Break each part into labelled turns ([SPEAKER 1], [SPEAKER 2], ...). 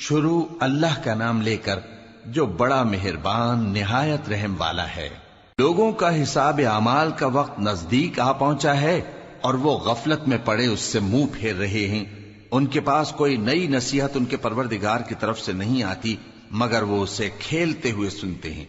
[SPEAKER 1] شروع اللہ کا نام لے کر جو بڑا مہربان نہایت رحم والا ہے۔ لوگوں کا حساب اعمال کا وقت نزدیک آ پہنچا ہے اور وہ غفلت میں پڑے اس سے منہ پھیر رہے ہیں۔ ان کے پاس کوئی نئی نصیحت ان کے پروردگار کی طرف سے نہیں آتی مگر وہ اسے کھیلتے ہوئے سنتے ہیں۔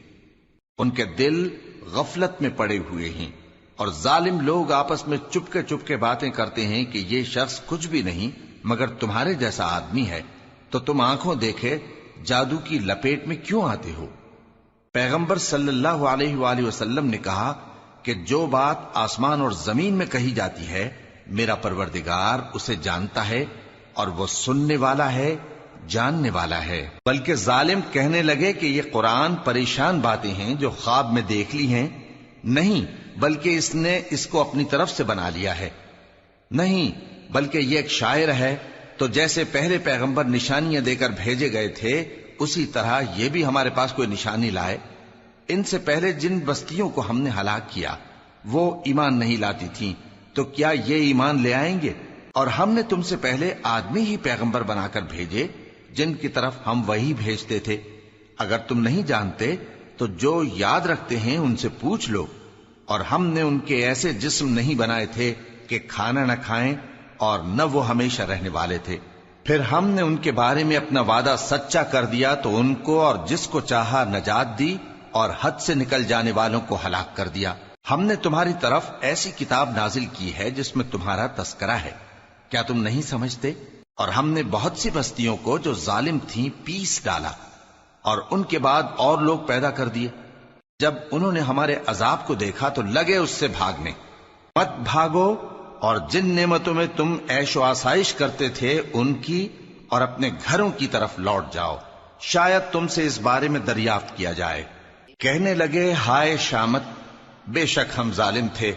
[SPEAKER 1] ان کے دل غفلت میں پڑے ہوئے ہیں اور ظالم لوگ آپس میں چپکے باتیں کرتے ہیں کہ یہ شخص کچھ بھی نہیں مگر تمہارے جیسا آدمی ہے، تو تم آنکھوں دیکھے جادو کی لپیٹ میں کیوں آتے ہو؟ پیغمبر صلی اللہ علیہ وآلہ وسلم نے کہا کہ جو بات آسمان اور زمین میں کہی جاتی ہے میرا پروردگار اسے جانتا ہے اور وہ سننے والا ہے، جاننے والا ہے۔ بلکہ ظالم کہنے لگے کہ یہ قرآن پریشان باتیں ہیں جو خواب میں دیکھ لی ہیں، نہیں بلکہ اس نے اس کو اپنی طرف سے بنا لیا ہے، نہیں بلکہ یہ ایک شاعر ہے۔ تو جیسے پہلے پیغمبر نشانیاں دے کر بھیجے گئے تھے اسی طرح یہ بھی ہمارے پاس کوئی نشانی لائے۔ ان سے پہلے جن بستیوں کو ہم نے ہلاک کیا وہ ایمان نہیں لاتی تھیں، تو کیا یہ ایمان لے آئیں گے؟ اور ہم نے تم سے پہلے آدمی ہی پیغمبر بنا کر بھیجے جن کی طرف ہم وہی بھیجتے تھے۔ اگر تم نہیں جانتے تو جو یاد رکھتے ہیں ان سے پوچھ لو۔ اور ہم نے ان کے ایسے جسم نہیں بنائے تھے کہ کھانا نہ کھائیں اور نہ وہ ہمیشہ رہنے والے تھے۔ پھر ہم نے ان کے بارے میں اپنا وعدہ سچا کر دیا تو ان کو اور جس کو چاہا نجات دی اور حد سے نکل جانے والوں کو ہلاک کر دیا۔ ہم نے تمہاری طرف ایسی کتاب نازل کی ہے جس میں تمہارا تذکرہ ہے، کیا تم نہیں سمجھتے؟ اور ہم نے بہت سی بستیوں کو جو ظالم تھیں پیس ڈالا اور ان کے بعد اور لوگ پیدا کر دیے۔ جب انہوں نے ہمارے عذاب کو دیکھا تو لگے اس سے بھاگنے۔ مت بھاگو اور جن نعمتوں میں تم عیش و آسائش کرتے تھے ان کی اور اپنے گھروں کی طرف لوٹ جاؤ، شاید تم سے اس بارے میں دریافت کیا جائے۔ کہنے لگے ہائے شامت، بے شک ہم ظالم تھے۔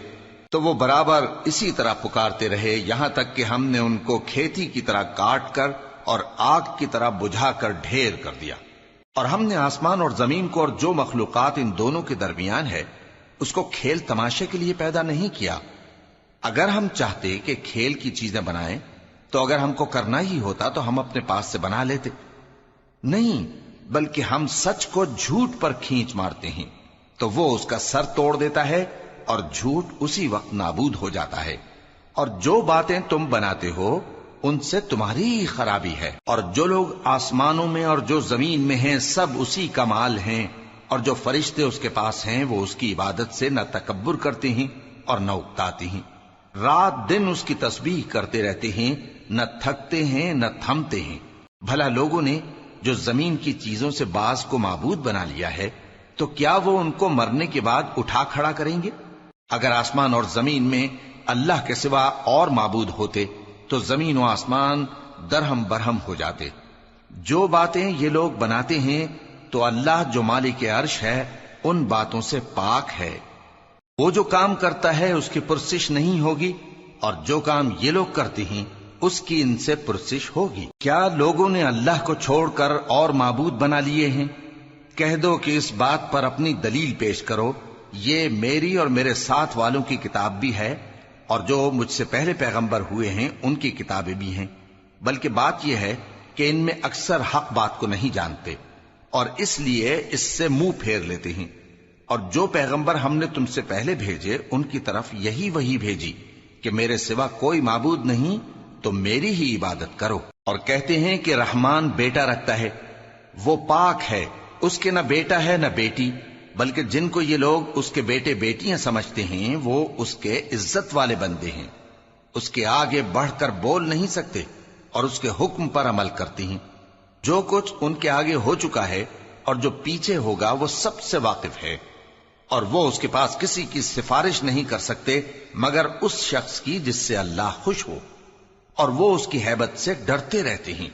[SPEAKER 1] تو وہ برابر اسی طرح پکارتے رہے یہاں تک کہ ہم نے ان کو کھیتی کی طرح کاٹ کر اور آگ کی طرح بجھا کر ڈھیر کر دیا۔ اور ہم نے آسمان اور زمین کو اور جو مخلوقات ان دونوں کے درمیان ہے اس کو کھیل تماشے کے لیے پیدا نہیں کیا۔ اگر ہم چاہتے کہ کھیل کی چیزیں بنائیں تو اگر ہم کو کرنا ہی ہوتا تو ہم اپنے پاس سے بنا لیتے، نہیں بلکہ ہم سچ کو جھوٹ پر کھینچ مارتے ہیں تو وہ اس کا سر توڑ دیتا ہے اور جھوٹ اسی وقت نابود ہو جاتا ہے۔ اور جو باتیں تم بناتے ہو ان سے تمہاری ہی خرابی ہے۔ اور جو لوگ آسمانوں میں اور جو زمین میں ہیں سب اسی کا مال ہیں، اور جو فرشتے اس کے پاس ہیں وہ اس کی عبادت سے نہ تکبر کرتے ہیں اور نہ اکتاتے ہیں، رات دن اس کی تسبیح کرتے رہتے ہیں، نہ تھکتے ہیں نہ تھمتے ہیں۔ بھلا لوگوں نے جو زمین کی چیزوں سے بعض کو معبود بنا لیا ہے تو کیا وہ ان کو مرنے کے بعد اٹھا کھڑا کریں گے؟ اگر آسمان اور زمین میں اللہ کے سوا اور معبود ہوتے تو زمین و آسمان درہم برہم ہو جاتے۔ جو باتیں یہ لوگ بناتے ہیں تو اللہ جو مالک عرش ہے ان باتوں سے پاک ہے۔ وہ جو کام کرتا ہے اس کی پرسش نہیں ہوگی، اور جو کام یہ لوگ کرتے ہیں اس کی ان سے پرسش ہوگی۔ کیا لوگوں نے اللہ کو چھوڑ کر اور معبود بنا لیے ہیں؟ کہہ دو کہ اس بات پر اپنی دلیل پیش کرو، یہ میری اور میرے ساتھ والوں کی کتاب بھی ہے اور جو مجھ سے پہلے پیغمبر ہوئے ہیں ان کی کتابیں بھی ہیں۔ بلکہ بات یہ ہے کہ ان میں اکثر حق بات کو نہیں جانتے اور اس لیے اس سے منہ پھیر لیتے ہیں۔ اور جو پیغمبر ہم نے تم سے پہلے بھیجے ان کی طرف یہی وحی بھیجی کہ میرے سوا کوئی معبود نہیں تو میری ہی عبادت کرو۔ اور کہتے ہیں کہ رحمان بیٹا رکھتا ہے، وہ پاک ہے، اس کے نہ بیٹا ہے نہ بیٹی، بلکہ جن کو یہ لوگ اس کے بیٹے بیٹیاں سمجھتے ہیں وہ اس کے عزت والے بندے ہیں، اس کے آگے بڑھ کر بول نہیں سکتے اور اس کے حکم پر عمل کرتے ہیں۔ جو کچھ ان کے آگے ہو چکا ہے اور جو پیچھے ہوگا وہ سب سے واقف ہے، اور وہ اس کے پاس کسی کی سفارش نہیں کر سکتے مگر اس شخص کی جس سے اللہ خوش ہو، اور وہ اس کی ہیبت سے ڈرتے رہتے ہیں۔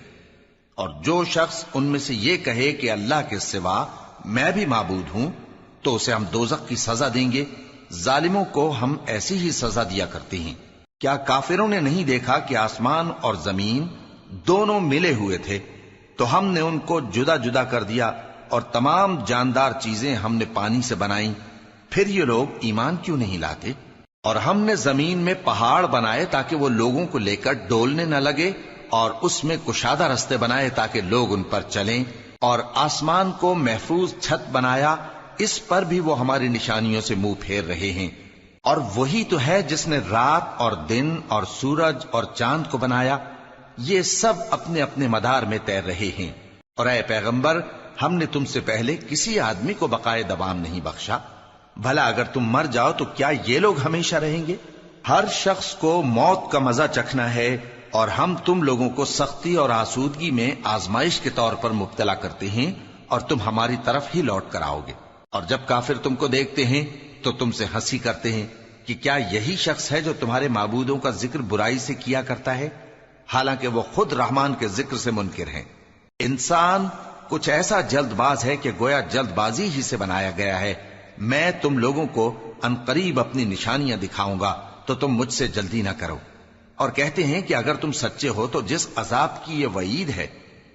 [SPEAKER 1] اور جو شخص ان میں سے یہ کہے کہ اللہ کے سوا میں بھی معبود ہوں تو اسے ہم دوزخ کی سزا دیں گے، ظالموں کو ہم ایسی ہی سزا دیا کرتے ہیں۔ کیا کافروں نے نہیں دیکھا کہ آسمان اور زمین دونوں ملے ہوئے تھے تو ہم نے ان کو جدا جدا کر دیا اور تمام جاندار چیزیں ہم نے پانی سے بنائیں، پھر یہ لوگ ایمان کیوں نہیں لاتے؟ اور ہم نے زمین میں پہاڑ بنائے تاکہ وہ لوگوں کو لے کر ڈولنے نہ لگے اور اس میں کشادہ رستے بنائے تاکہ لوگ ان پر چلیں، اور آسمان کو محفوظ چھت بنایا، اس پر بھی وہ ہماری نشانیوں سے منہ پھیر رہے ہیں۔ اور وہی تو ہے جس نے رات اور دن اور سورج اور چاند کو بنایا، یہ سب اپنے اپنے مدار میں تیر رہے ہیں۔ اور اے پیغمبر، ہم نے تم سے پہلے کسی آدمی کو بقائے دوام نہیں بخشا، بھلا اگر تم مر جاؤ تو کیا یہ لوگ ہمیشہ رہیں گے؟ ہر شخص کو موت کا مزہ چکھنا ہے، اور ہم تم لوگوں کو سختی اور آسودگی میں آزمائش کے طور پر مبتلا کرتے ہیں، اور تم ہماری طرف ہی لوٹ کر آؤ گے۔ اور جب کافر تم کو دیکھتے ہیں تو تم سے ہنسی کرتے ہیں کہ کیا یہی شخص ہے جو تمہارے معبودوں کا ذکر برائی سے کیا کرتا ہے، حالانکہ وہ خود رحمان کے ذکر سے منکر ہیں۔ انسان کچھ ایسا جلد باز ہے کہ گویا جلد بازی ہی سے بنایا گیا ہے۔ میں تم لوگوں کو عنقریب اپنی نشانیاں دکھاؤں گا تو تم مجھ سے جلدی نہ کرو۔ اور کہتے ہیں کہ اگر تم سچے ہو تو جس عذاب کی یہ وعید ہے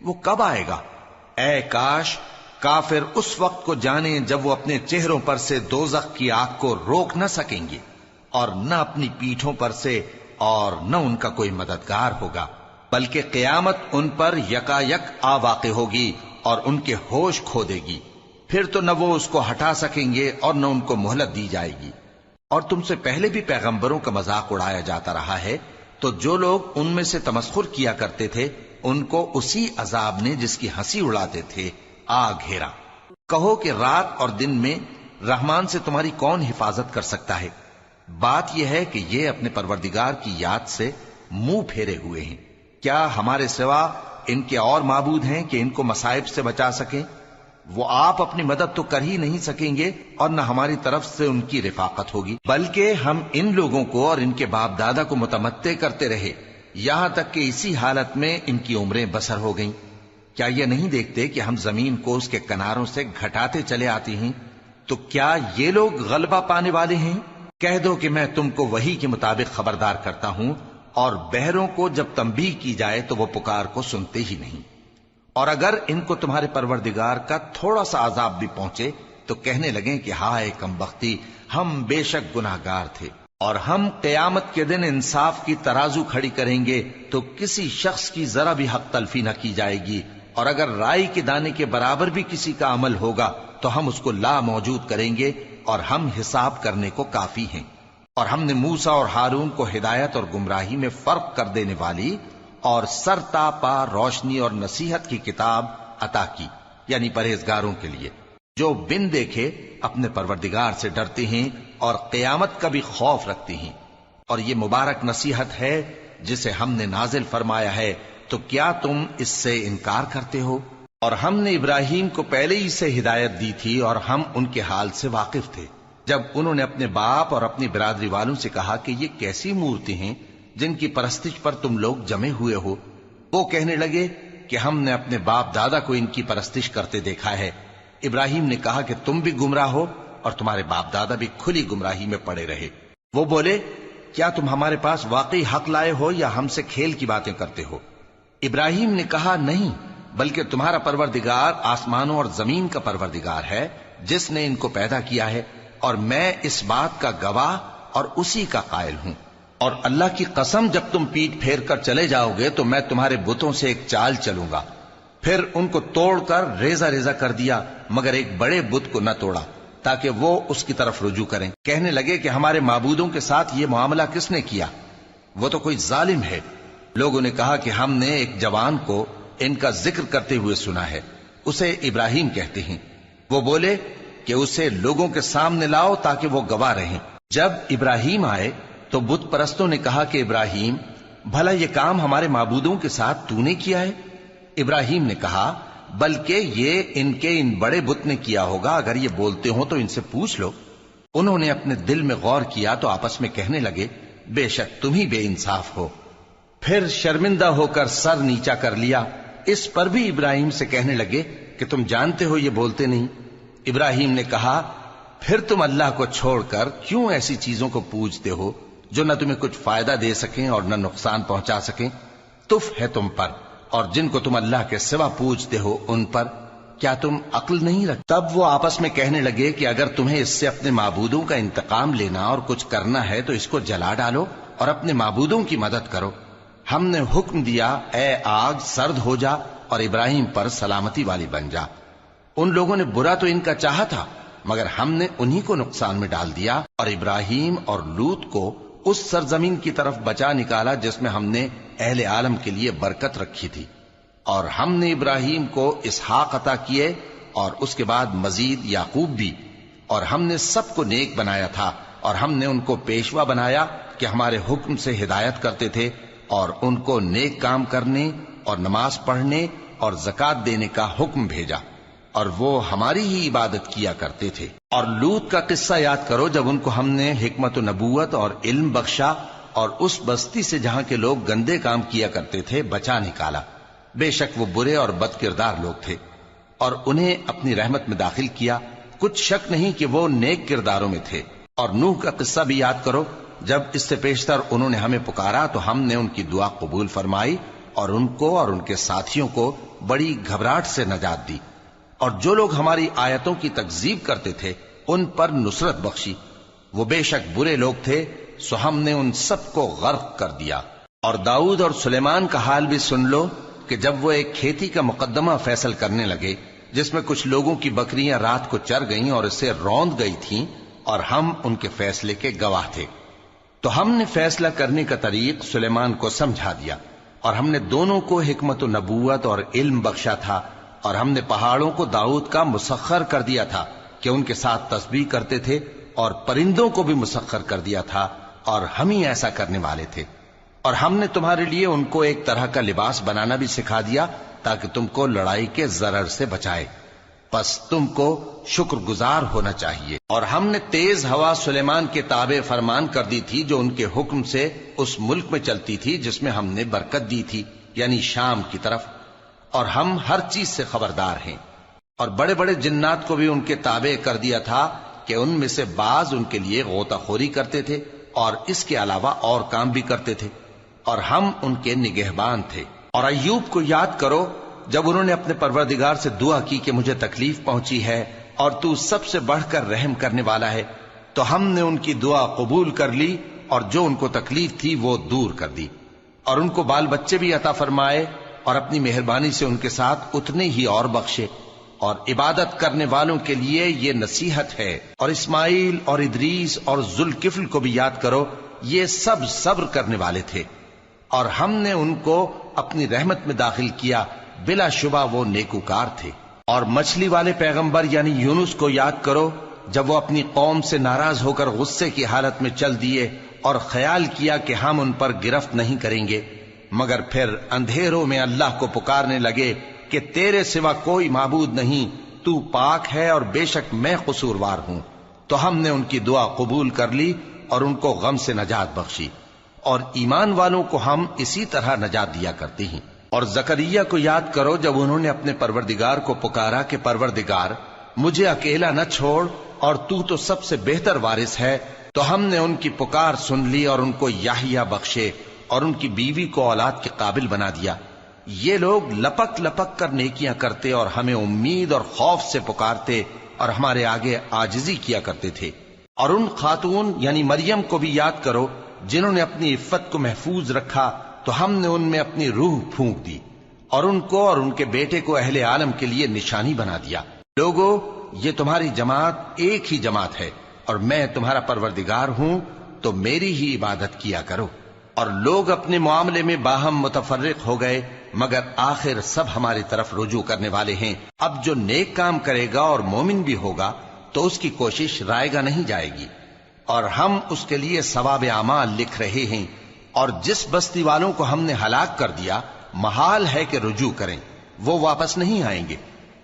[SPEAKER 1] وہ کب آئے گا؟ اے کاش کافر اس وقت کو جانیں جب وہ اپنے چہروں پر سے دوزخ کی آگ کو روک نہ سکیں گے، اور نہ اپنی پیٹھوں پر سے، اور نہ ان کا کوئی مددگار ہوگا، بلکہ قیامت ان پر یکا یک آ واقع ہوگی اور ان کے ہوش کھو دے گی، پھر تو نہ وہ اس کو ہٹا سکیں گے اور نہ ان کو مہلت دی جائے گی۔ اور تم سے پہلے بھی پیغمبروں کا مذاق اڑایا جاتا رہا ہے، تو جو لوگ ان میں سے تمسخر کیا کرتے تھے ان کو اسی عذاب نے جس کی ہنسی اڑاتے تھے آ گھیرا۔ کہو کہ رات اور دن میں رحمان سے تمہاری کون حفاظت کر سکتا ہے؟ بات یہ ہے کہ یہ اپنے پروردگار کی یاد سے منہ پھیرے ہوئے ہیں۔ کیا ہمارے سوا ان کے اور معبود ہیں کہ ان کو مصائب سے بچا سکیں؟ وہ آپ اپنی مدد تو کر ہی نہیں سکیں گے، اور نہ ہماری طرف سے ان کی رفاقت ہوگی، بلکہ ہم ان لوگوں کو اور ان کے باپ دادا کو متمتع کرتے رہے، یہاں تک کہ اسی حالت میں ان کی عمریں بسر ہو گئیں۔ کیا یہ نہیں دیکھتے کہ ہم زمین کو اس کے کناروں سے گھٹاتے چلے آتے ہیں؟ تو کیا یہ لوگ غلبہ پانے والے ہیں؟ کہہ دو کہ میں تم کو وحی کے مطابق خبردار کرتا ہوں، اور بہروں کو جب تنبیہ کی جائے تو وہ پکار کو سنتے ہی نہیں۔ اور اگر ان کو تمہارے پروردگار کا تھوڑا سا عذاب بھی پہنچے تو کہنے لگیں کہ ہائے کمبختی، ہم بے شک گناہگار تھے۔ اور ہم قیامت کے دن انصاف کی ترازو کھڑی کریں گے تو کسی شخص کی ذرا بھی حق تلفی نہ کی جائے گی، اور اگر رائی کے دانے کے برابر بھی کسی کا عمل ہوگا تو ہم اس کو لا موجود کریں گے، اور ہم حساب کرنے کو کافی ہیں۔ اور ہم نے موسیٰ اور ہارون کو ہدایت اور گمراہی میں فرق کر دینے والی اور سر تا پا روشنی اور نصیحت کی کتاب عطا کی، یعنی پرہیزگاروں کے لیے جو بن دیکھے اپنے پروردگار سے ڈرتے ہیں اور قیامت کا بھی خوف رکھتے ہیں۔ اور یہ مبارک نصیحت ہے جسے ہم نے نازل فرمایا ہے، تو کیا تم اس سے انکار کرتے ہو؟ اور ہم نے ابراہیم کو پہلے ہی سے ہدایت دی تھی، اور ہم ان کے حال سے واقف تھے جب انہوں نے اپنے باپ اور اپنی برادری والوں سے کہا کہ یہ کیسی مورتی ہیں جن کی پرستش پر تم لوگ جمے ہوئے ہو۔ وہ کہنے لگے کہ ہم نے اپنے باپ دادا کو ان کی پرستش کرتے دیکھا ہے۔ ابراہیم نے کہا کہ تم بھی گمراہ ہو اور تمہارے باپ دادا بھی کھلی گمراہی میں پڑے رہے۔ وہ بولے کیا تم ہمارے پاس واقعی حق لائے ہو یا ہم سے کھیل کی باتیں کرتے ہو؟ ابراہیم نے کہا نہیں، بلکہ تمہارا پروردگار آسمانوں اور زمین کا پروردگار ہے جس نے ان کو پیدا کیا ہے، اور میں اس بات کا گواہ اور اسی کا قائل ہوں۔ اور اللہ کی قسم جب تم پیٹ پھیر کر چلے جاؤ گے تو میں تمہارے بتوں سے ایک چال چلوں گا۔ پھر ان کو توڑ کر ریزہ ریزہ کر دیا، مگر ایک بڑے بت کو نہ توڑا تاکہ وہ اس کی طرف رجوع کریں۔ کہنے لگے کہ ہمارے معبودوں کے ساتھ یہ معاملہ کس نے کیا؟ وہ تو کوئی ظالم ہے۔ لوگوں نے کہا کہ ہم نے ایک جوان کو ان کا ذکر کرتے ہوئے سنا ہے، اسے ابراہیم کہتے ہیں۔ وہ بولے کہ اسے لوگوں کے سامنے لاؤ تاکہ وہ گواہ رہیں۔ جب ابراہیم آئے تو بت پرستوں نے کہا کہ ابراہیم، بھلا یہ کام ہمارے معبودوں کے ساتھ تو نے کیا ہے؟ ابراہیم نے کہا بلکہ یہ ان بڑے بت نے کیا ہوگا، اگر یہ بولتے ہوں تو ان سے پوچھ لو۔ انہوں نے اپنے دل میں غور کیا تو آپس میں کہنے لگے بے شک تم ہی بے انصاف ہو۔ پھر شرمندہ ہو کر سر نیچا کر لیا۔ اس پر بھی ابراہیم سے کہنے لگے کہ تم جانتے ہو یہ بولتے نہیں۔ ابراہیم نے کہا پھر تم اللہ کو چھوڑ کر کیوں ایسی چیزوں کو پوجتے ہو جو نہ تمہیں کچھ فائدہ دے سکیں اور نہ نقصان پہنچا سکیں؟ تف ہے تم پر اور جن کو تم اللہ کے سوا پوجتے ہو ان پر، کیا تم عقل نہیں رکھتے؟ تب وہ آپس میں کہنے لگے کہ اگر تمہیں اس سے اپنے معبودوں کا انتقام لینا اور کچھ کرنا ہے تو اس کو جلا ڈالو اور اپنے معبودوں کی مدد کرو۔ ہم نے حکم دیا اے آگ سرد ہو جا اور ابراہیم پر سلامتی والی بن جا۔ ان لوگوں نے برا تو ان کا چاہا تھا، مگر ہم نے انہی کو نقصان میں ڈال دیا اور ابراہیم اور لوط کو اس سرزمین کی طرف بچا نکالا جس میں ہم نے اہل عالم کے لیے برکت رکھی تھی۔ اور ہم نے ابراہیم کو اسحاق عطا کیے اور اس کے بعد مزید یعقوب بھی، اور ہم نے سب کو نیک بنایا تھا، اور ہم نے ان کو پیشوا بنایا کہ ہمارے حکم سے ہدایت کرتے تھے، اور ان کو نیک کام کرنے اور نماز پڑھنے اور زکوٰۃ دینے کا حکم بھیجا، اور وہ ہماری ہی عبادت کیا کرتے تھے۔ اور لوط کا قصہ یاد کرو جب ان کو ہم نے حکمت و نبوت اور علم بخشا اور اس بستی سے جہاں کے لوگ گندے کام کیا کرتے تھے بچا نکالا۔ بے شک وہ برے اور بد کردار لوگ تھے، اور انہیں اپنی رحمت میں داخل کیا، کچھ شک نہیں کہ وہ نیک کرداروں میں تھے۔ اور نوح کا قصہ بھی یاد کرو جب اس سے پیشتر انہوں نے ہمیں پکارا تو ہم نے ان کی دعا قبول فرمائی اور ان کو اور ان کے ساتھیوں کو بڑی گھبراہٹ سے نجات دی، اور جو لوگ ہماری آیتوں کی تکذیب کرتے تھے ان پر نصرت بخشی۔ وہ بے شک برے لوگ تھے، سو ہم نے ان سب کو غرق کر دیا۔ اور داؤد اور سلیمان کا حال بھی سن لو کہ جب وہ ایک کھیتی کا مقدمہ فیصل کرنے لگے جس میں کچھ لوگوں کی بکریاں رات کو چر گئیں اور اسے روند گئی تھیں، اور ہم ان کے فیصلے کے گواہ تھے، تو ہم نے فیصلہ کرنے کا طریق سلیمان کو سمجھا دیا، اور ہم نے دونوں کو حکمت و نبوت اور علم بخشا تھا، اور ہم نے پہاڑوں کو داؤد کا مسخر کر دیا تھا کہ ان کے ساتھ تسبیح کرتے تھے، اور پرندوں کو بھی مسخر کر دیا تھا، اور ہم ہی ایسا کرنے والے تھے۔ اور ہم نے تمہارے لیے ان کو ایک طرح کا لباس بنانا بھی سکھا دیا تاکہ تم کو لڑائی کے ضرر سے بچائے، پس تم کو شکر گزار ہونا چاہیے۔ اور ہم نے تیز ہوا سلیمان کے تابع فرمان کر دی تھی جو ان کے حکم سے اس ملک میں چلتی تھی جس میں ہم نے برکت دی تھی، یعنی شام کی طرف، اور ہم ہر چیز سے خبردار ہیں۔ اور بڑے بڑے جنات کو بھی ان کے تابع کر دیا تھا کہ ان میں سے بعض ان کے لیے غوطہ خوری کرتے تھے اور اس کے علاوہ اور کام بھی کرتے تھے، اور ہم ان کے نگہبان تھے۔ اور ایوب کو یاد کرو جب انہوں نے اپنے پروردگار سے دعا کی کہ مجھے تکلیف پہنچی ہے اور تو سب سے بڑھ کر رحم کرنے والا ہے، تو ہم نے ان کی دعا قبول کر لی اور جو ان کو تکلیف تھی وہ دور کر دی، اور ان کو بال بچے بھی عطا فرمائے، اور اپنی مہربانی سے ان کے ساتھ اتنے ہی اور بخشے۔ اور عبادت کرنے والوں کے لیے یہ نصیحت ہے۔ اور اسماعیل اور ادریس اور ذوالکفل کو بھی یاد کرو، یہ سب صبر کرنے والے تھے، اور ہم نے ان کو اپنی رحمت میں داخل کیا، بلا شبہ وہ نیکوکار تھے۔ اور مچھلی والے پیغمبر یعنی یونس کو یاد کرو جب وہ اپنی قوم سے ناراض ہو کر غصے کی حالت میں چل دیے اور خیال کیا کہ ہم ان پر گرفت نہیں کریں گے، مگر پھر اندھیروں میں اللہ کو پکارنے لگے کہ تیرے سوا کوئی معبود نہیں، تو پاک ہے اور بے شک میں قصوروار ہوں، تو ہم نے ان کی دعا قبول کر لی اور ان کو غم سے نجات بخشی۔ اور ایمان والوں کو ہم اسی طرح نجات دیا کرتے ہیں۔ اور زکریا کو یاد کرو جب انہوں نے اپنے پروردگار کو پکارا کہ پروردگار مجھے اکیلا نہ چھوڑ اور تو سب سے بہتر وارث ہے، تو ہم نے ان کی پکار سن لی اور ان کو یحییٰ بخشے اور ان کی بیوی کو اولاد کے قابل بنا دیا۔ یہ لوگ لپک لپک کر نیکیاں کرتے اور ہمیں امید اور خوف سے پکارتے اور ہمارے آگے عاجزی کیا کرتے تھے۔ اور ان خاتون یعنی مریم کو بھی یاد کرو جنہوں نے اپنی عفت کو محفوظ رکھا، تو ہم نے ان میں اپنی روح پھونک دی اور ان کو اور ان کے بیٹے کو اہل عالم کے لیے نشانی بنا دیا۔ لوگو، یہ تمہاری جماعت ایک ہی جماعت ہے اور میں تمہارا پروردگار ہوں، تو میری ہی عبادت کیا کرو۔ اور لوگ اپنے معاملے میں باہم متفرق ہو گئے، مگر آخر سب ہماری طرف رجوع کرنے والے ہیں۔ اب جو نیک کام کرے گا اور مومن بھی ہوگا تو اس کی کوشش رائے گا نہیں جائے گی، اور ہم اس کے لیے ثواب اعمال لکھ رہے ہیں۔ اور جس بستی والوں کو ہم نے ہلاک کر دیا محال ہے کہ رجوع کریں، وہ واپس نہیں آئیں گے،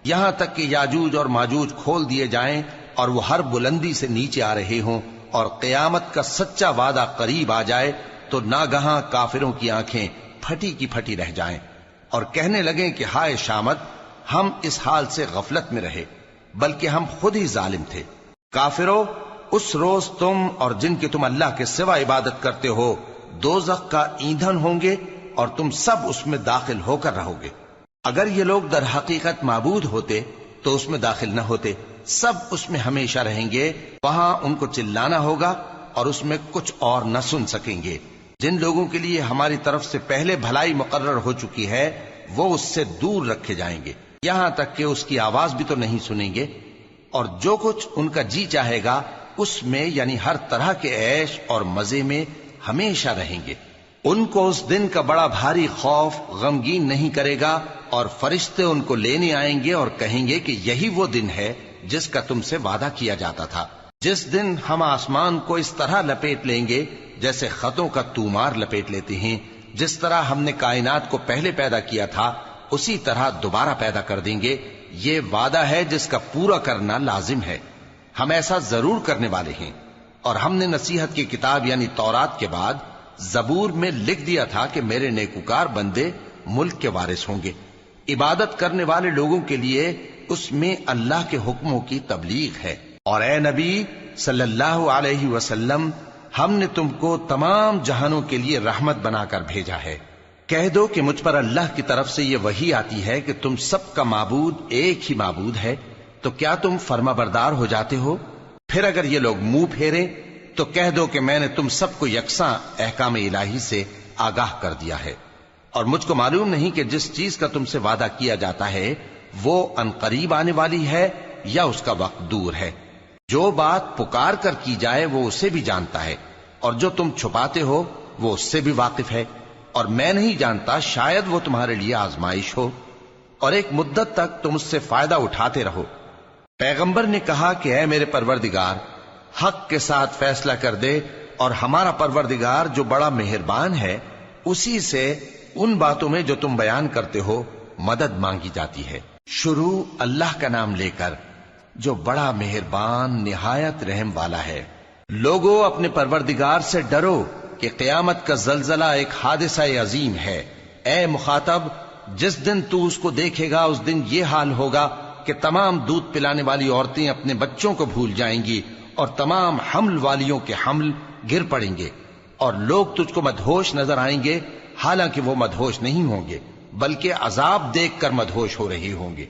[SPEAKER 1] یہاں تک کہ یاجوج اور ماجوج کھول دیے جائیں اور وہ ہر بلندی سے نیچے آ رہے ہوں، اور قیامت کا سچا وعدہ قریب آ جائے تو ناگہاں کافروں کی آنکھیں پھٹی کی پھٹی رہ جائیں اور کہنے لگیں کہ ہائے شامت، ہم اس حال سے غفلت میں رہے، بلکہ ہم خود ہی ظالم تھے۔ کافرو، اس روز تم اور جن کی تم اللہ کے سوا عبادت کرتے ہو دوزخ کا ایندھن ہوں گے اور تم سب اس میں داخل ہو کر رہو گے۔ اگر یہ لوگ در حقیقت معبود ہوتے تو اس میں داخل نہ ہوتے، سب اس میں ہمیشہ رہیں گے، وہاں ان کو چلانا ہوگا اور اس میں کچھ اور نہ سن سکیں گے۔ جن لوگوں کے لیے ہماری طرف سے پہلے بھلائی مقرر ہو چکی ہے وہ اس سے دور رکھے جائیں گے، یہاں تک کہ اس کی آواز بھی تو نہیں سنیں گے، اور جو کچھ ان کا جی چاہے گا اس میں یعنی ہر طرح کے عیش اور مزے میں ہمیشہ رہیں گے۔ ان کو اس دن کا بڑا بھاری خوف غمگین نہیں کرے گا، اور فرشتے ان کو لینے آئیں گے اور کہیں گے کہ یہی وہ دن ہے جس کا تم سے وعدہ کیا جاتا تھا، جس دن ہم آسمان کو اس طرح لپیٹ لیں گے جیسے خطوں کا تومار لپیٹ لیتے ہیں، جس طرح ہم نے کائنات کو پہلے پیدا کیا تھا اسی طرح دوبارہ پیدا کر دیں گے۔ یہ وعدہ ہے جس کا پورا کرنا لازم ہے، ہم ایسا ضرور کرنے والے ہیں۔ اور ہم نے نصیحت کی کتاب یعنی تورات کے بعد زبور میں لکھ دیا تھا کہ میرے نیکوکار بندے ملک کے وارث ہوں گے۔ عبادت کرنے والے لوگوں کے لیے اس میں اللہ کے حکموں کی تبلیغ ہے۔ اور اے نبی صلی اللہ علیہ وسلم، ہم نے تم کو تمام جہانوں کے لیے رحمت بنا کر بھیجا ہے۔ کہہ دو کہ مجھ پر اللہ کی طرف سے یہ وحی آتی ہے کہ تم سب کا معبود ایک ہی معبود ہے، تو کیا تم فرما بردار ہو جاتے ہو؟ پھر اگر یہ لوگ منہ پھیریں تو کہہ دو کہ میں نے تم سب کو یکساں احکام الہی سے آگاہ کر دیا ہے، اور مجھ کو معلوم نہیں کہ جس چیز کا تم سے وعدہ کیا جاتا ہے وہ عنقریب آنے والی ہے یا اس کا وقت دور ہے۔ جو بات پکار کر کی جائے وہ اسے بھی جانتا ہے، اور جو تم چھپاتے ہو وہ اس سے بھی واقف ہے، اور میں نہیں جانتا شاید وہ تمہارے لیے آزمائش ہو، اور ایک مدت تک تم اس سے فائدہ اٹھاتے رہو۔ پیغمبر نے کہا کہ اے میرے پروردگار، حق کے ساتھ فیصلہ کر دے، اور ہمارا پروردگار جو بڑا مہربان ہے اسی سے ان باتوں میں جو تم بیان کرتے ہو مدد مانگی جاتی ہے۔ شروع اللہ کا نام لے کر جو بڑا مہربان نہایت رحم والا ہے۔ لوگوں اپنے پروردگار سے ڈرو کہ قیامت کا زلزلہ ایک حادثہ عظیم ہے۔ اے مخاطب، جس دن تو اس کو دیکھے گا اس دن یہ حال ہوگا کہ تمام دودھ پلانے والی عورتیں اپنے بچوں کو بھول جائیں گی، اور تمام حمل والیوں کے حمل گر پڑیں گے، اور لوگ تجھ کو مدہوش نظر آئیں گے، حالانکہ وہ مدہوش نہیں ہوں گے بلکہ عذاب دیکھ کر مدہوش ہو رہے ہوں گے۔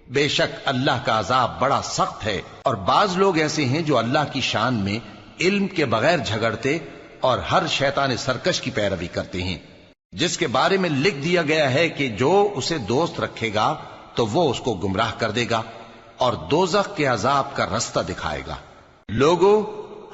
[SPEAKER 1] بے شک اللہ کا عذاب بڑا سخت ہے۔ اور بعض لوگ ایسے ہیں جو اللہ کی شان میں علم کے بغیر جھگڑتے اور ہر شیطان سرکش کی پیروی کرتے ہیں، جس کے بارے میں لکھ دیا گیا ہے کہ جو اسے دوست رکھے گا تو وہ اس کو گمراہ کر دے گا اور دوزخ کے عذاب کا رستہ دکھائے گا۔ لوگو،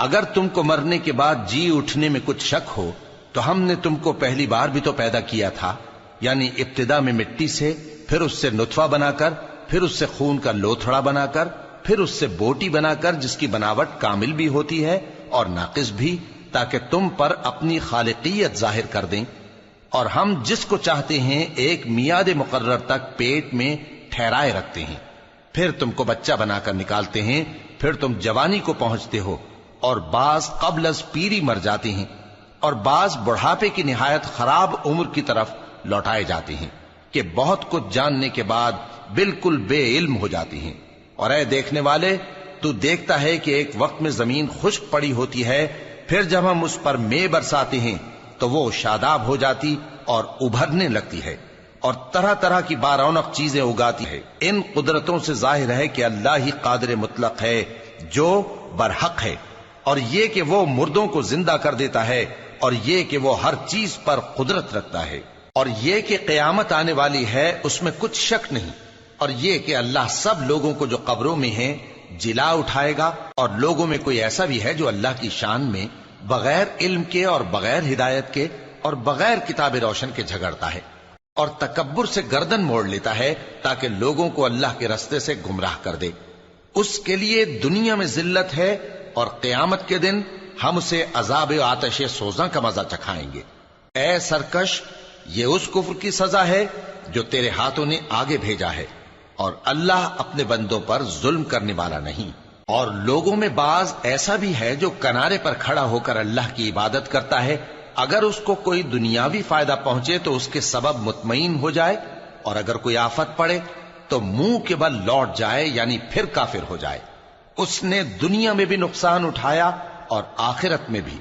[SPEAKER 1] اگر تم کو مرنے کے بعد جی اٹھنے میں کچھ شک ہو تو ہم نے تم کو پہلی بار بھی تو پیدا کیا تھا، یعنی ابتدا میں مٹی سے، پھر اس سے نطفہ بنا کر، پھر اس سے خون کا لوتھڑا بنا کر، پھر اس سے بوٹی بنا کر جس کی بناوٹ کامل بھی ہوتی ہے اور ناقص بھی، تاکہ تم پر اپنی خالقیت ظاہر کر دیں۔ اور ہم جس کو چاہتے ہیں ایک میعاد مقرر تک پیٹ میں ٹھہرائے رکھتے ہیں، پھر تم کو بچہ بنا کر نکالتے ہیں، پھر تم جوانی کو پہنچتے ہو، اور بعض قبل از پیری مر جاتے ہیں، اور بعض بڑھاپے کی نہایت خراب عمر کی طرف لوٹائے جاتے ہیں کہ بہت کچھ جاننے کے بعد بالکل بے علم ہو جاتی ہیں۔ اور اے دیکھنے والے، تو دیکھتا ہے کہ ایک وقت میں زمین خشک پڑی ہوتی ہے، پھر جب ہم اس پر مے برساتے ہیں تو وہ شاداب ہو جاتی اور ابھرنے لگتی ہے اور طرح طرح کی بارونق چیزیں اگاتی ہے۔ ان قدرتوں سے ظاہر ہے کہ اللہ ہی قادر مطلق ہے جو برحق ہے، اور یہ کہ وہ مردوں کو زندہ کر دیتا ہے، اور یہ کہ وہ ہر چیز پر قدرت رکھتا ہے، اور یہ کہ قیامت آنے والی ہے اس میں کچھ شک نہیں، اور یہ کہ اللہ سب لوگوں کو جو قبروں میں ہیں جلا اٹھائے گا، اور لوگوں میں کوئی ایسا بھی ہے جو اللہ کی شان میں بغیر علم کے اور بغیر ہدایت کے اور بغیر کتاب روشن کے جھگڑتا ہے اور تکبر سے گردن موڑ لیتا ہے تاکہ لوگوں کو اللہ کے رستے سے گمراہ کر دے۔ اس کے لیے دنیا میں ذلت ہے، اور قیامت کے دن ہم اسے عذاب آتش سوزاں کا مزہ چکھائیں گے۔ اے سرکش، یہ اس کفر کی سزا ہے جو تیرے ہاتھوں نے آگے بھیجا ہے، اور اللہ اپنے بندوں پر ظلم کرنے والا نہیں۔ اور لوگوں میں بعض ایسا بھی ہے جو کنارے پر کھڑا ہو کر اللہ کی عبادت کرتا ہے، اگر اس کو کوئی دنیاوی فائدہ پہنچے تو اس کے سبب مطمئن ہو جائے، اور اگر کوئی آفت پڑے تو منہ کے بل لوٹ جائے، یعنی پھر کافر ہو جائے۔ اس نے دنیا میں بھی نقصان اٹھایا اور آخرت میں بھی،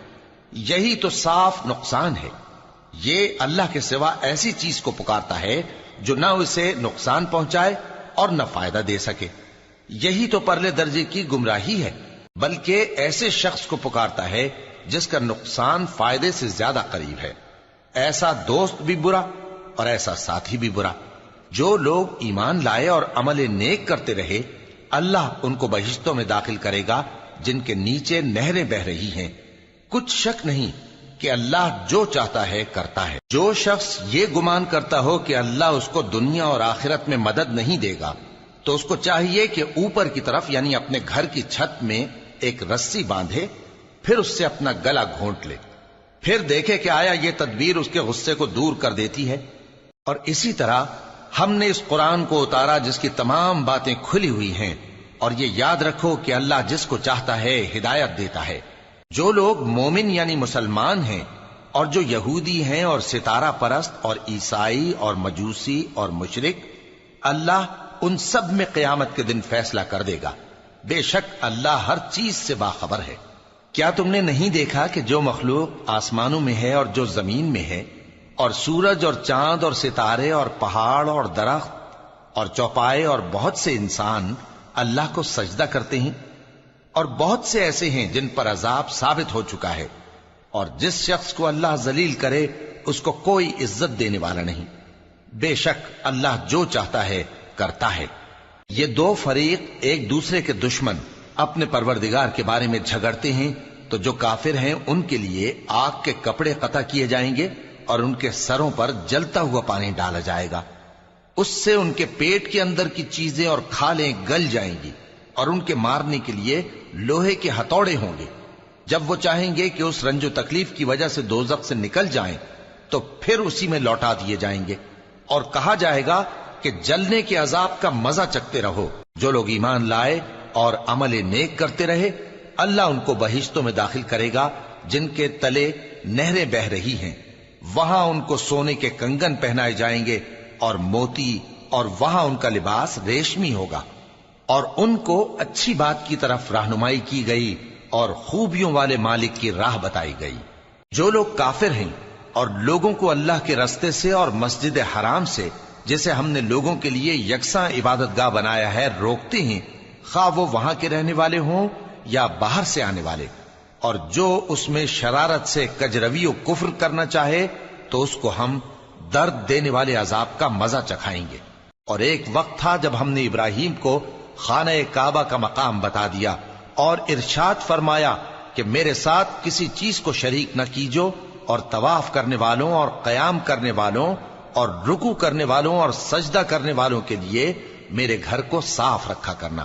[SPEAKER 1] یہی تو صاف نقصان ہے۔ یہ اللہ کے سوا ایسی چیز کو پکارتا ہے جو نہ اسے نقصان پہنچائے اور نہ فائدہ دے سکے، یہی تو پرلے درجے کی گمراہی ہے۔ بلکہ ایسے شخص کو پکارتا ہے جس کا نقصان فائدے سے زیادہ قریب ہے۔ ایسا دوست بھی برا اور ایسا ساتھی بھی برا۔ جو لوگ ایمان لائے اور عمل نیک کرتے رہے، اللہ ان کو بہشتوں میں داخل کرے گا جن کے نیچے نہریں بہ رہی ہیں۔ کچھ شک نہیں کہ اللہ جو چاہتا ہے کرتا ہے۔ جو شخص یہ گمان کرتا ہو کہ اللہ اس کو دنیا اور آخرت میں مدد نہیں دے گا، تو اس کو چاہیے کہ اوپر کی طرف یعنی اپنے گھر کی چھت میں ایک رسی باندھے، پھر اس سے اپنا گلا گھونٹ لے، پھر دیکھے کہ آیا یہ تدبیر اس کے غصے کو دور کر دیتی ہے۔ اور اسی طرح ہم نے اس قرآن کو اتارا جس کی تمام باتیں کھلی ہوئی ہیں، اور یہ یاد رکھو کہ اللہ جس کو چاہتا ہے ہدایت دیتا ہے۔ جو لوگ مومن یعنی مسلمان ہیں اور جو یہودی ہیں اور ستارہ پرست اور عیسائی اور مجوسی اور مشرک، اللہ ان سب میں قیامت کے دن فیصلہ کر دے گا۔ بے شک اللہ ہر چیز سے باخبر ہے۔ کیا تم نے نہیں دیکھا کہ جو مخلوق آسمانوں میں ہے اور جو زمین میں ہے، اور سورج اور چاند اور ستارے اور پہاڑ اور درخت اور چوپائے اور بہت سے انسان اللہ کو سجدہ کرتے ہیں، اور بہت سے ایسے ہیں جن پر عذاب ثابت ہو چکا ہے، اور جس شخص کو اللہ ذلیل کرے اس کو کوئی عزت دینے والا نہیں۔ بے شک اللہ جو چاہتا ہے کرتا ہے۔ یہ دو فریق ایک دوسرے کے دشمن اپنے پروردگار کے بارے میں جھگڑتے ہیں، تو جو کافر ہیں ان کے لیے آگ کے کپڑے قطع کیے جائیں گے اور ان کے سروں پر جلتا ہوا پانی ڈالا جائے گا۔ اس سے ان کے پیٹ کے اندر کی چیزیں اور کھالیں گل جائیں گی، اور ان کے مارنے کے لیے لوہے کے ہتھوڑے ہوں گے۔ جب وہ چاہیں گے کہ اس رنج و تکلیف کی وجہ سے دوزخ سے نکل جائیں تو پھر اسی میں لوٹا دیے جائیں گے، اور کہا جائے گا کہ جلنے کے عذاب کا مزہ چکھتے رہو۔ جو لوگ ایمان لائے اور عمل نیک کرتے رہے، اللہ ان کو بہشتوں میں داخل کرے گا جن کے تلے نہریں بہ رہی ہیں۔ وہاں ان کو سونے کے کنگن پہنائے جائیں گے اور موتی، اور وہاں ان کا لباس ریشمی ہوگا، اور ان کو اچھی بات کی طرف رہنمائی کی گئی اور خوبیوں والے مالک کی راہ بتائی گئی۔ جو لوگ کافر ہیں اور لوگوں کو اللہ کے رستے سے اور مسجد حرام سے، جسے ہم نے لوگوں کے لیے یکساں عبادت گاہ بنایا ہے، روکتے ہیں، خواہ وہ وہاں کے رہنے والے ہوں یا باہر سے آنے والے، اور جو اس میں شرارت سے کجروی و کفر کرنا چاہے تو اس کو ہم درد دینے والے عذاب کا مزہ چکھائیں گے۔ اور ایک وقت تھا جب ہم نے ابراہیم کو خانہ کعبہ کا مقام بتا دیا اور ارشاد فرمایا کہ میرے ساتھ کسی چیز کو شریک نہ کیجو، اور طواف کرنے والوں اور قیام کرنے والوں اور رکوع کرنے والوں اور سجدہ کرنے والوں کے لیے میرے گھر کو صاف رکھا کرنا۔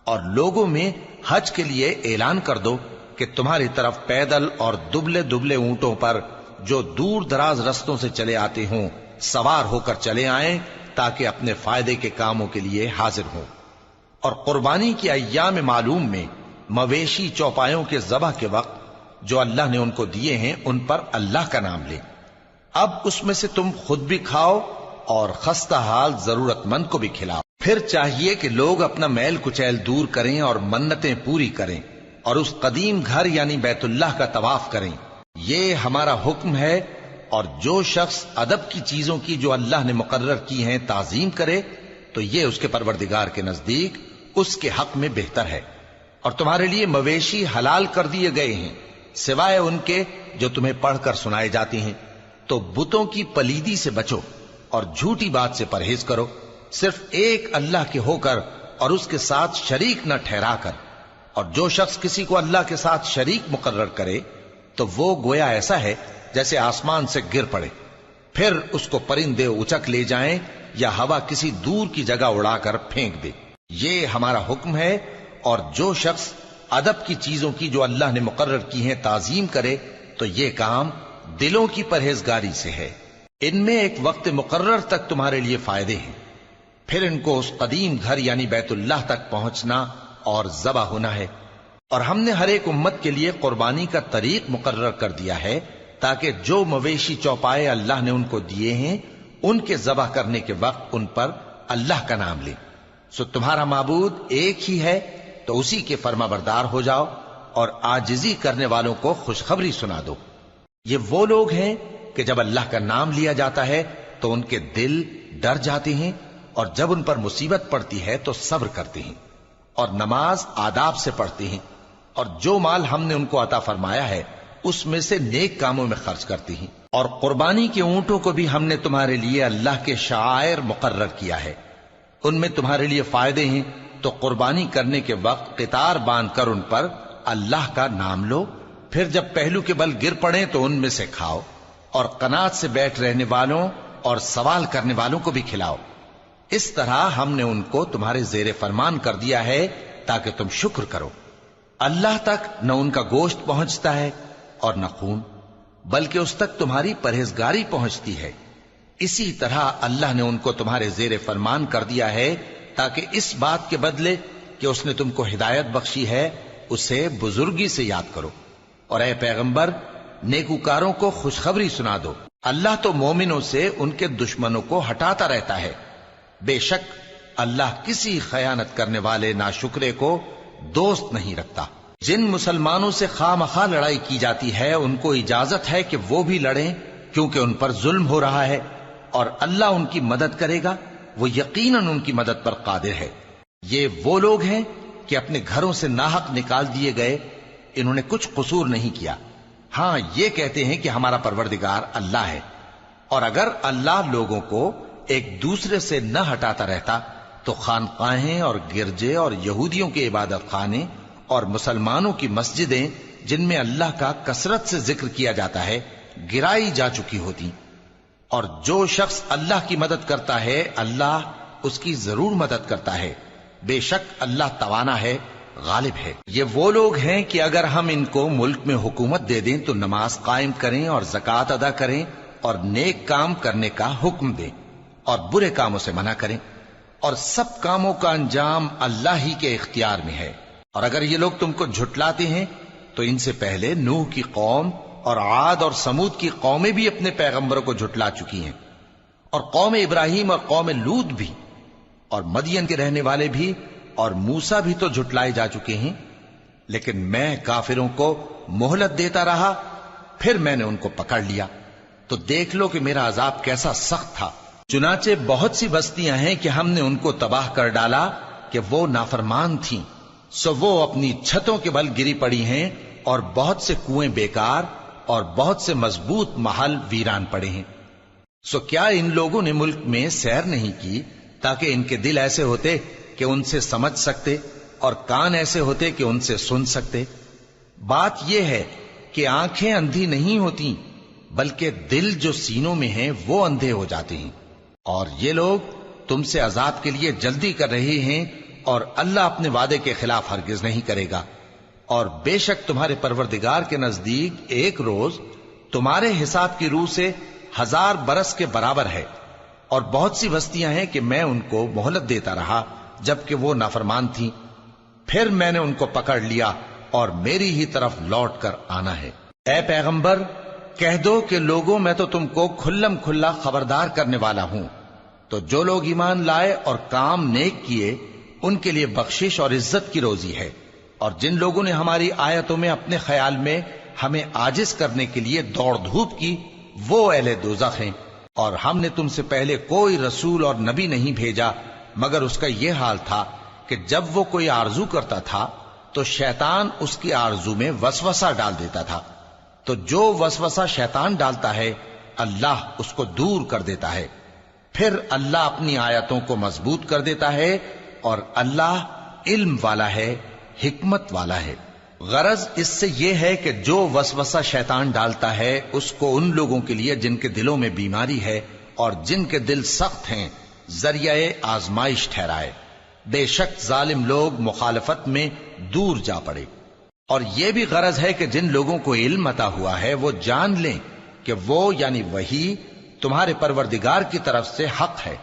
[SPEAKER 1] اور لوگوں میں حج کے لیے اعلان کر دو کہ تمہاری طرف پیدل اور دبلے دبلے اونٹوں پر جو دور دراز رستوں سے چلے آتے ہوں سوار ہو کر چلے آئیں، تاکہ اپنے فائدے کے کاموں کے لیے حاضر ہوں۔ اور قربانی کی ایام معلوم میں مویشی چوپایوں کے ذبح کے وقت جو اللہ نے ان کو دیے ہیں ان پر اللہ کا نام لیں۔ اب اس میں سے تم خود بھی کھاؤ اور خستہ حال ضرورت مند کو بھی کھلاؤ۔ پھر چاہیے کہ لوگ اپنا میل کچیل دور کریں اور منتیں پوری کریں، اور اس قدیم گھر یعنی بیت اللہ کا طواف کریں۔ یہ ہمارا حکم ہے، اور جو شخص ادب کی چیزوں کی جو اللہ نے مقرر کی ہیں تعظیم کرے تو یہ اس کے پروردگار کے نزدیک اس کے حق میں بہتر ہے۔ اور تمہارے لیے مویشی حلال کر دیے گئے ہیں سوائے ان کے جو تمہیں پڑھ کر سنائے جاتے ہیں۔ تو بتوں کی پلیدی سے بچو اور جھوٹی بات سے پرہیز کرو، صرف ایک اللہ کے ہو کر اور اس کے ساتھ شریک نہ ٹھہرا کر۔ اور جو شخص کسی کو اللہ کے ساتھ شریک مقرر کرے تو وہ گویا ایسا ہے جیسے آسمان سے گر پڑے، پھر اس کو پرندے اچک لے جائیں یا ہوا کسی دور کی جگہ اڑا کر پھینک دے۔ یہ ہمارا حکم ہے، اور جو شخص ادب کی چیزوں کی جو اللہ نے مقرر کی ہیں تعظیم کرے تو یہ کام دلوں کی پرہیزگاری سے ہے۔ ان میں ایک وقت مقرر تک تمہارے لیے فائدے ہیں، پھر ان کو اس قدیم گھر یعنی بیت اللہ تک پہنچنا اور ذبح ہونا ہے۔ اور ہم نے ہر ایک امت کے لیے قربانی کا طریق مقرر کر دیا ہے، تاکہ جو مویشی چوپائے اللہ نے ان کو دیے ہیں ان کے ذبح کرنے کے وقت ان پر اللہ کا نام لیں۔ سو تمہارا معبود ایک ہی ہے، تو اسی کے فرما بردار ہو جاؤ اور عاجزی کرنے والوں کو خوشخبری سنا دو۔ یہ وہ لوگ ہیں کہ جب اللہ کا نام لیا جاتا ہے تو ان کے دل ڈر جاتے ہیں، اور جب ان پر مصیبت پڑتی ہے تو صبر کرتے ہیں، اور نماز آداب سے پڑھتے ہیں۔ اور جو مال ہم نے ان کو عطا فرمایا ہے اس میں سے نیک کاموں میں خرچ کرتی ہیں۔ اور قربانی کے اونٹوں کو بھی ہم نے تمہارے لیے اللہ کے شعائر مقرر کیا ہے، ان میں تمہارے لیے فائدے ہیں، تو قربانی کرنے کے وقت قطار باندھ کر ان پر اللہ کا نام لو، پھر جب پہلو کے بل گر پڑیں تو ان میں سے کھاؤ، اور قناعت سے بیٹھ رہنے والوں اور سوال کرنے والوں کو بھی کھلاؤ۔ اس طرح ہم نے ان کو تمہارے زیر فرمان کر دیا ہے تاکہ تم شکر کرو۔ اللہ تک نہ ان کا گوشت پہنچتا ہے اور نہ خون، بلکہ اس تک تمہاری پرہیزگاری پہنچتی ہے۔ اسی طرح اللہ نے ان کو تمہارے زیر فرمان کر دیا ہے تاکہ اس بات کے بدلے کہ اس نے تم کو ہدایت بخشی ہے اسے بزرگی سے یاد کرو۔ اور اے پیغمبر، نیکوکاروں کو خوشخبری سنا دو، اللہ تو مومنوں سے ان کے دشمنوں کو ہٹاتا رہتا ہے۔ بے شک اللہ کسی خیانت کرنے والے ناشکرے کو دوست نہیں رکھتا۔ جن مسلمانوں سے خواہ مخواہ لڑائی کی جاتی ہے ان کو اجازت ہے کہ وہ بھی لڑیں، کیونکہ ان پر ظلم ہو رہا ہے، اور اللہ ان کی مدد کرے گا، وہ یقیناً ان کی مدد پر قادر ہے۔ یہ وہ لوگ ہیں کہ اپنے گھروں سے ناحق نکال دیے گئے، انہوں نے کچھ قصور نہیں کیا، ہاں یہ کہتے ہیں کہ ہمارا پروردگار اللہ ہے۔ اور اگر اللہ لوگوں کو ایک دوسرے سے نہ ہٹاتا رہتا تو خانقاہیں اور گرجے اور یہودیوں کے عبادت خانے اور مسلمانوں کی مسجدیں جن میں اللہ کا کثرت سے ذکر کیا جاتا ہے گرائی جا چکی ہوتی۔ اور جو شخص اللہ کی مدد کرتا ہے اللہ اس کی ضرور مدد کرتا ہے، بے شک اللہ توانا ہے، غالب ہے۔ یہ وہ لوگ ہیں کہ اگر ہم ان کو ملک میں حکومت دے دیں تو نماز قائم کریں اور زکوٰۃ ادا کریں اور نیک کام کرنے کا حکم دیں اور برے کاموں سے منع کریں، اور سب کاموں کا انجام اللہ ہی کے اختیار میں ہے۔ اور اگر یہ لوگ تم کو جھٹلاتے ہیں تو ان سے پہلے نوح کی قوم اور عاد اور سمود کی قومیں بھی اپنے پیغمبروں کو جھٹلا چکی ہیں، اور قوم ابراہیم اور قوم لوط بھی، اور مدین کے رہنے والے بھی، اور موسیٰ بھی تو جھٹلائے جا چکے ہیں۔ لیکن میں کافروں کو مہلت دیتا رہا، پھر میں نے ان کو پکڑ لیا، تو دیکھ لو کہ میرا عذاب کیسا سخت تھا۔ چنانچہ بہت سی بستیاں ہیں کہ ہم نے ان کو تباہ کر ڈالا کہ وہ نافرمان تھیں، سو وہ اپنی چھتوں کے بل گری پڑی ہیں، اور بہت سے کنویں بیکار اور بہت سے مضبوط محل ویران پڑے ہیں۔ سو کیا ان لوگوں نے ملک میں سیر نہیں کی تاکہ ان کے دل ایسے ہوتے کہ ان سے سمجھ سکتے اور کان ایسے ہوتے کہ ان سے سن سکتے؟ بات یہ ہے کہ آنکھیں اندھی نہیں ہوتی، بلکہ دل جو سینوں میں ہیں وہ اندھے ہو جاتے ہیں۔ اور یہ لوگ تم سے عذاب کے لیے جلدی کر رہے ہیں، اور اللہ اپنے وعدے کے خلاف ہرگز نہیں کرے گا۔ اور بے شک تمہارے پروردگار کے نزدیک ایک روز تمہارے حساب کی روح سے 1000 برس کے برابر ہے۔ اور بہت سی بستیاں ہیں کہ میں ان کو مہلت دیتا رہا جبکہ وہ نافرمان تھیں، پھر میں نے ان کو پکڑ لیا اور میری ہی طرف لوٹ کر آنا ہے۔ اے پیغمبر، کہہ دو کہ لوگوں میں تو تم کو کھلم کھلا خبردار کرنے والا ہوں، تو جو لوگ ایمان لائے اور کام نیک کیے ان کے لیے بخشش اور عزت کی روزی ہے، اور جن لوگوں نے ہماری آیتوں میں اپنے خیال میں ہمیں عاجز کرنے کے لیے دوڑ دھوپ کی وہ اہل دوزخ ہیں۔ اور ہم نے تم سے پہلے کوئی رسول اور نبی نہیں بھیجا مگر اس کا یہ حال تھا کہ جب وہ کوئی آرزو کرتا تھا تو شیطان اس کی آرزو میں وسوسہ ڈال دیتا تھا، تو جو وسوسہ شیطان ڈالتا ہے اللہ اس کو دور کر دیتا ہے، پھر اللہ اپنی آیتوں کو مضبوط کر دیتا ہے، اور اللہ علم والا ہے، حکمت والا ہے۔ غرض اس سے یہ ہے کہ جو وسوسہ شیطان ڈالتا ہے اس کو ان لوگوں کے لیے جن کے دلوں میں بیماری ہے اور جن کے دل سخت ہیں ذریعہ آزمائش ٹھہرائے۔ بے شک ظالم لوگ مخالفت میں دور جا پڑے۔ اور یہ بھی غرض ہے کہ جن لوگوں کو علم عطا ہوا ہے وہ جان لیں کہ وہ یعنی وحی تمہارے پروردگار کی طرف سے حق ہے،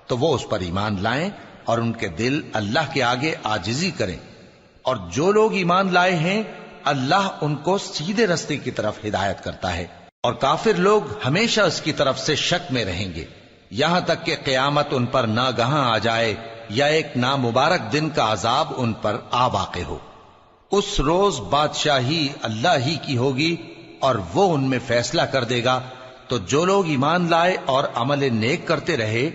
[SPEAKER 1] تو وہ اس پر ایمان لائیں اور ان کے دل اللہ کے آگے عاجزی کریں۔ اور جو لوگ ایمان لائے ہیں اللہ ان کو سیدھے رستے کی طرف ہدایت کرتا ہے، اور کافر لوگ ہمیشہ اس کی طرف سے شک میں رہیں گے یہاں تک کہ قیامت ان پر ناگہاں آ جائے یا ایک نامبارک دن کا عذاب ان پر آ واقع ہو۔ اس روز بادشاہی اللہ ہی کی ہوگی اور وہ ان میں فیصلہ کر دے گا، تو جو لوگ ایمان لائے اور عمل نیک کرتے رہے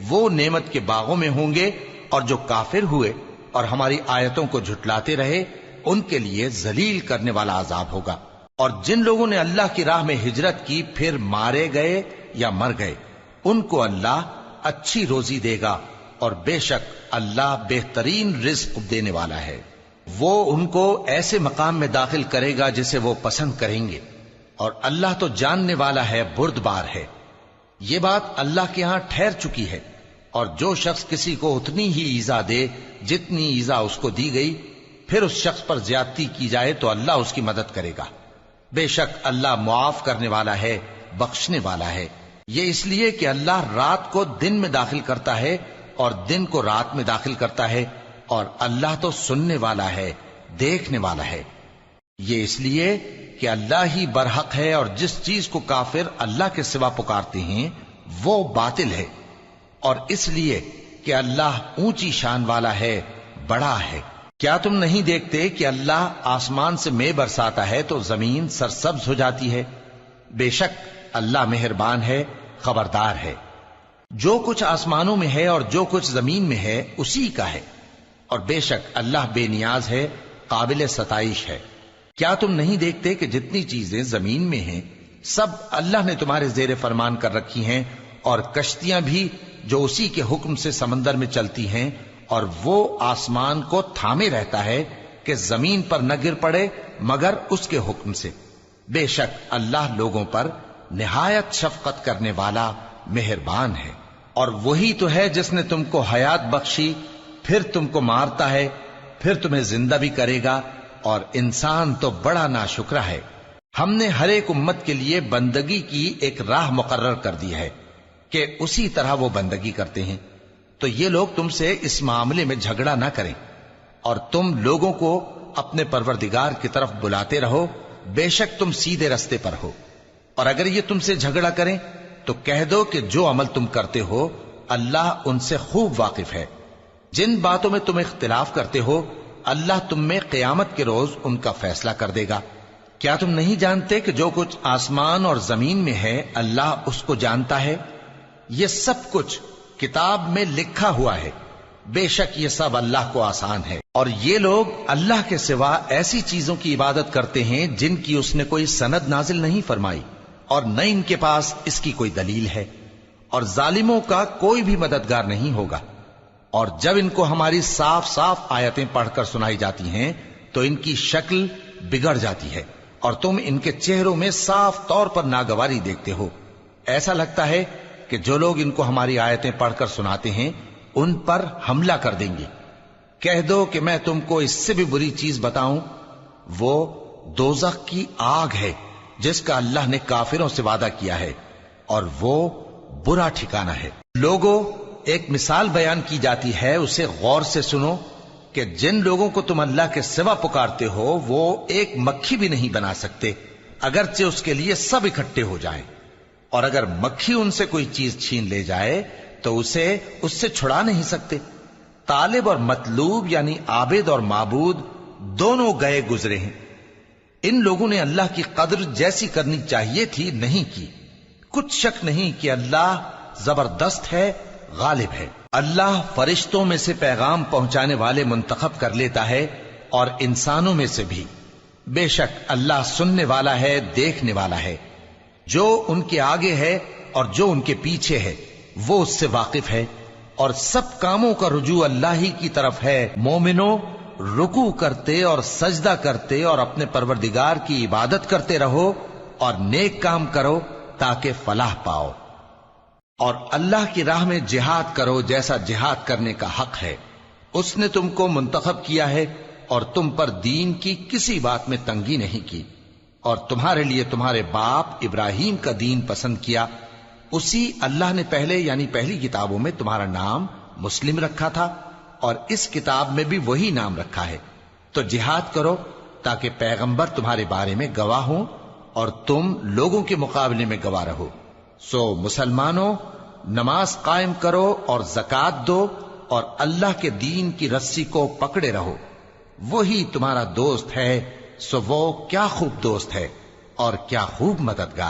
[SPEAKER 1] وہ نعمت کے باغوں میں ہوں گے، اور جو کافر ہوئے اور ہماری آیتوں کو جھٹلاتے رہے ان کے لیے ذلیل کرنے والا عذاب ہوگا۔ اور جن لوگوں نے اللہ کی راہ میں ہجرت کی پھر مارے گئے یا مر گئے، ان کو اللہ اچھی روزی دے گا، اور بے شک اللہ بہترین رزق دینے والا ہے۔ وہ ان کو ایسے مقام میں داخل کرے گا جسے وہ پسند کریں گے، اور اللہ تو جاننے والا ہے، بردبار ہے۔ یہ بات اللہ کے ہاں ٹھہر چکی ہے، اور جو شخص کسی کو اتنی ہی ایذا دے جتنی ایذا اس کو دی گئی، پھر اس شخص پر زیادتی کی جائے تو اللہ اس کی مدد کرے گا۔ بے شک اللہ معاف کرنے والا ہے، بخشنے والا ہے۔ یہ اس لیے کہ اللہ رات کو دن میں داخل کرتا ہے اور دن کو رات میں داخل کرتا ہے، اور اللہ تو سننے والا ہے، دیکھنے والا ہے۔ یہ اس لیے کہ اللہ ہی برحق ہے، اور جس چیز کو کافر اللہ کے سوا پکارتے ہیں وہ باطل ہے، اور اس لیے کہ اللہ اونچی شان والا ہے، بڑا ہے۔ کیا تم نہیں دیکھتے کہ اللہ آسمان سے مے برساتا ہے تو زمین سرسبز ہو جاتی ہے؟ بے شک اللہ مہربان ہے، خبردار ہے۔ جو کچھ آسمانوں میں ہے اور جو کچھ زمین میں ہے اسی کا ہے، اور بے شک اللہ بے نیاز ہے، قابل ستائش ہے۔ کیا تم نہیں دیکھتے کہ جتنی چیزیں زمین میں ہیں سب اللہ نے تمہارے زیر فرمان کر رکھی ہیں، اور کشتیاں بھی جو اسی کے حکم سے سمندر میں چلتی ہیں، اور وہ آسمان کو تھامے رہتا ہے کہ زمین پر نہ گر پڑے مگر اس کے حکم سے۔ بے شک اللہ لوگوں پر نہایت شفقت کرنے والا مہربان ہے۔ اور وہی تو ہے جس نے تم کو حیات بخشی، پھر تم کو مارتا ہے، پھر تمہیں زندہ بھی کرے گا، اور انسان تو بڑا ناشکرا ہے۔ ہم نے ہر ایک امت کے لیے بندگی کی ایک راہ مقرر کر دی ہے کہ اسی طرح وہ بندگی کرتے ہیں، تو یہ لوگ تم سے اس معاملے میں جھگڑا نہ کریں، اور تم لوگوں کو اپنے پروردگار کی طرف بلاتے رہو، بے شک تم سیدھے رستے پر ہو۔ اور اگر یہ تم سے جھگڑا کریں تو کہہ دو کہ جو عمل تم کرتے ہو اللہ ان سے خوب واقف ہے۔ جن باتوں میں تم اختلاف کرتے ہو اللہ تم میں قیامت کے روز ان کا فیصلہ کر دے گا۔ کیا تم نہیں جانتے کہ جو کچھ آسمان اور زمین میں ہے اللہ اس کو جانتا ہے؟ یہ سب کچھ کتاب میں لکھا ہوا ہے، بے شک یہ سب اللہ کو آسان ہے۔ اور یہ لوگ اللہ کے سوا ایسی چیزوں کی عبادت کرتے ہیں جن کی اس نے کوئی سند نازل نہیں فرمائی، اور نہ ان کے پاس اس کی کوئی دلیل ہے، اور ظالموں کا کوئی بھی مددگار نہیں ہوگا۔ اور جب ان کو ہماری صاف صاف آیتیں پڑھ کر سنائی جاتی ہیں تو ان کی شکل بگڑ جاتی ہے، اور تم ان کے چہروں میں صاف طور پر ناگواری دیکھتے ہو۔ ایسا لگتا ہے کہ جو لوگ ان کو ہماری آیتیں پڑھ کر سناتے ہیں ان پر حملہ کر دیں گے۔ کہہ دو کہ میں تم کو اس سے بھی بری چیز بتاؤں، وہ دوزخ کی آگ ہے جس کا اللہ نے کافروں سے وعدہ کیا ہے، اور وہ برا ٹھکانہ ہے۔ لوگوں، ایک مثال بیان کی جاتی ہے، اسے غور سے سنو کہ جن لوگوں کو تم اللہ کے سوا پکارتے ہو وہ ایک مکھی بھی نہیں بنا سکتے اگرچہ اس کے لیے سب اکٹھے ہو جائیں، اور اگر مکھی ان سے کوئی چیز چھین لے جائے تو اسے اس سے چھڑا نہیں سکتے۔ طالب اور مطلوب یعنی عابد اور معبود دونوں گئے گزرے ہیں۔ ان لوگوں نے اللہ کی قدر جیسی کرنی چاہیے تھی نہیں کی۔ کچھ شک نہیں کہ اللہ زبردست ہے، غالب ہے۔ اللہ فرشتوں میں سے پیغام پہنچانے والے منتخب کر لیتا ہے اور انسانوں میں سے بھی۔ بے شک اللہ سننے والا ہے، دیکھنے والا ہے۔ جو ان کے آگے ہے اور جو ان کے پیچھے ہے وہ اس سے واقف ہے، اور سب کاموں کا رجوع اللہ ہی کی طرف ہے۔ مومنوں، رکوع کرتے اور سجدہ کرتے اور اپنے پروردگار کی عبادت کرتے رہو اور نیک کام کرو تاکہ فلاح پاؤ، اور اللہ کی راہ میں جہاد کرو جیسا جہاد کرنے کا حق ہے۔ اس نے تم کو منتخب کیا ہے اور تم پر دین کی کسی بات میں تنگی نہیں کی، اور تمہارے لیے تمہارے باپ ابراہیم کا دین پسند کیا۔ اسی اللہ نے پہلے یعنی پہلی کتابوں میں تمہارا نام مسلم رکھا تھا، اور اس کتاب میں بھی وہی نام رکھا ہے۔ تو جہاد کرو تاکہ پیغمبر تمہارے بارے میں گواہ ہوں اور تم لوگوں کے مقابلے میں گواہ رہو۔ سو مسلمانوں، نماز قائم کرو اور زکوٰۃ دو اور اللہ کے دین کی رسی کو پکڑے رہو، وہی تمہارا دوست ہے۔ سو وہ کیا خوب دوست ہے اور کیا خوب مددگار۔